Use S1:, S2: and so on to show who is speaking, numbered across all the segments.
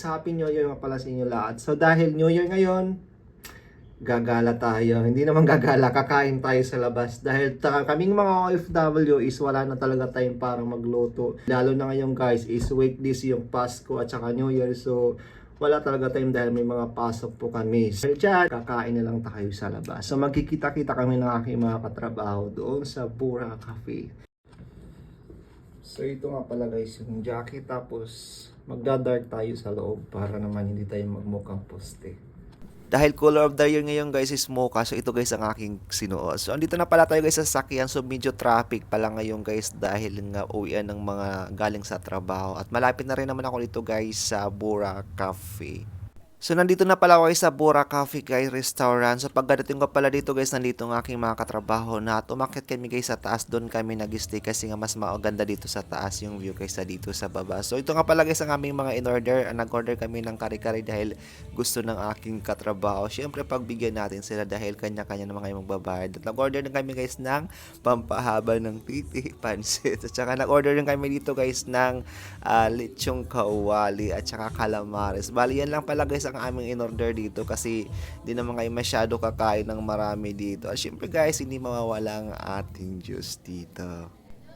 S1: Happy New Year nga pala sa inyo lahat. So dahil New Year ngayon, gagala tayo. Hindi naman gagala, kakain tayo sa labas. Dahil kaming mga OFW is wala na talaga time para magluto. Lalo na ngayon guys is weekdays yung Pasko at saka New Year. So wala talaga time dahil may mga pasok po kami. So dyan, kakain na lang tayo sa labas. So magkikita-kita kami ng aking mga katrabaho doon sa Bura Cafe. So ito nga pala guys yung jacket, tapos magda-dark tayo sa loob para naman hindi tayo magmukhang poste.
S2: Dahil color of the year ngayon guys is mocha, so ito guys ang aking sinuot. So andito na pala tayo guys sa sasakyan, so medyo traffic pala ngayon guys dahil nga uwian ng mga galing sa trabaho. At malapit na rin naman ako dito guys sa Bura Cafe. So nandito na pala ako guys sa Bura Cafe guys restaurant. So pagdating ko pala dito guys, nandito ng aking mga katrabaho na at umakyat kami guys sa taas, doon kami nag-stay kasi nga mas maganda dito sa taas yung view kaysa dito sa baba. So ito nga pala guys ang aming mga in-order. Nag-order kami ng kare-kare dahil gusto ng aking katrabaho. Siyempre pagbigyan natin sila dahil kanya-kanya naman kayo magbabayad. At nag-order din kami guys ng pampahaba ng titi, pansit. At saka nag-order din kami dito guys ng lechong kawali at saka calamares. Bali yan lang pala guys ang aming in-order dito kasi di naman kayo masyado kakain ng marami dito. At syempre guys, hindi mawawala ang ating juice dito.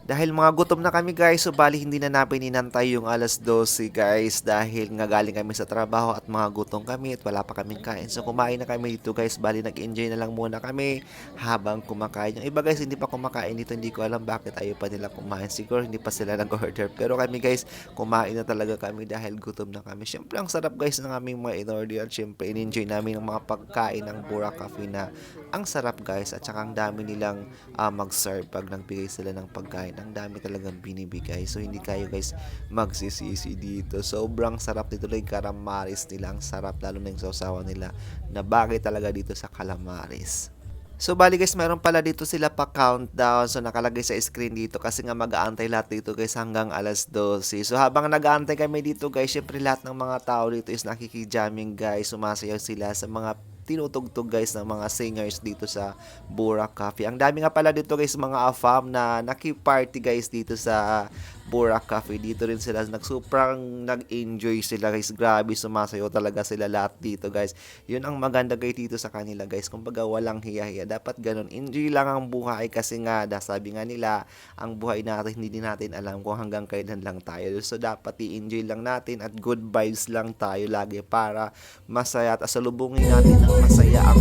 S2: Dahil mga gutom na kami guys, so bali hindi na namin inantay yung alas 12 guys dahil nga galing kami sa trabaho at mga gutom kami at wala pa kaming kain. So kumain na kami dito guys, bali nag-enjoy na lang muna kami habang kumakain. Yung iba guys hindi pa kumakain dito, hindi ko alam bakit ayaw pa nila kumain. Siguro hindi pa sila nag-order. Pero kami guys, kumain na talaga kami dahil gutom na kami. Syempre ang sarap guys ng aming mga in-order. Syempre in-enjoy namin ang mga pagkain ng Bura Cafe na ang sarap guys at saka ang dami nilang mag-serve pag nagbigay sila ng pagkain. Ang dami talagang binibigay. So hindi kayo guys magsisisi dito. Sobrang sarap nito lang yung calamares nila. Ang sarap lalo na yung sausawan nila na bagay talaga dito sa calamares. So bali guys, meron pala dito sila pa countdown. So nakalagay sa screen dito kasi nga mag-aantay lahat dito guys hanggang alas 12. So habang nag-aantay kami dito guys, syempre lahat ng mga tao dito is nakikijamming guys. Sumasayaw sila sa mga tinutugtog guys ng mga singers dito sa Bura Cafe. Ang dami nga pala dito guys mga AFAM na naki-party guys dito sa Bura Cafe. Dito rin sila sobrang nag-enjoy sila guys. Grabe, sumasayaw talaga sila lahat dito guys. Yun ang maganda guys dito sa kanila guys. Kumbaga walang hiya-hiya. Dapat ganun. Enjoy lang ang buhay kasi nga sabi nga nila, ang buhay natin hindi natin alam kung hanggang kailan lang tayo. So dapat i-enjoy lang natin at good vibes lang tayo lagi para masaya at asalubungin natin ng masaya ang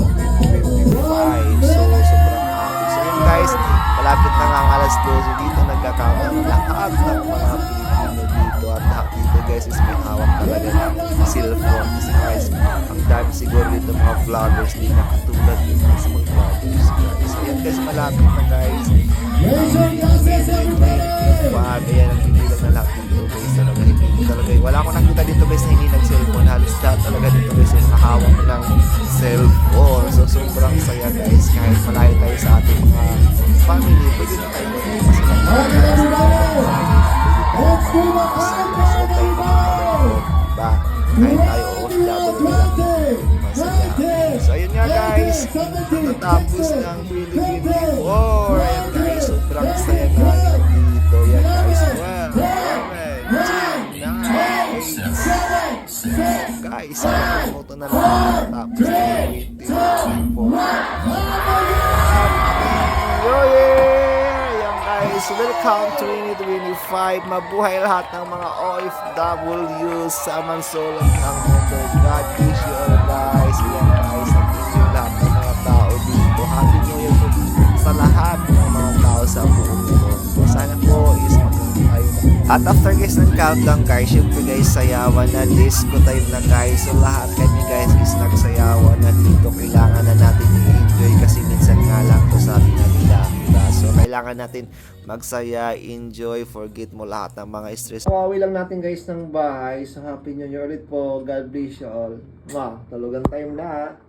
S2: 2025. So sobrang happy. So yun guys, malapit na nga ang alas 12 dito, nagkakaroon ng lahat ng mga Pilipino dito at lahat dito guys is may hawak talaga ng cellphone. Kasi guys, ang dami siguro dito mga vloggers din na katulad yung mga vloggers guys. So yan guys, malapit na guys. Ayan ang pinilang na lahat dito guys. Talaga hindi talaga. Wala akong nakita dito guys na hindi nag-cellphone. Halos lahat talaga dito guys yung nakahawak ng cellphone. So sobrang saya guys. Kahit malayo tayo sa ating mga family, pwede na tayo kahit tayo OFW masaya. So ayun nga guys, natatapos ng 2024. Ayan guys, sobrang saya nga dito. Yan guys, 12, 11, 10, 9, 8, guys, ito na lang natapos ng 2024. Guys, welcome to 2025. Mabuhay lahat ng mga OFWs sa mansulong ng mundo. God bless you all guys. Yan guys, ang lahat ng mga tao dito. Happy New Year po sa lahat ng mga tao sa buong mundo. Sana po is magkakayo. At after guys ng countdown guys, syempre guys, sayawan na, disco time na guys. So lahat kami guys is nagsayawan na dito. Kailangan na natin i-enjoy kasi minsan nga lang to sabi nga nila. So kailangan natin magsaya, enjoy, forget mo lahat ng mga stress.
S1: Kawawi lang natin guys ng bahay. So happy New Year ulit po. God bless you all. Tulugan tayong lahat.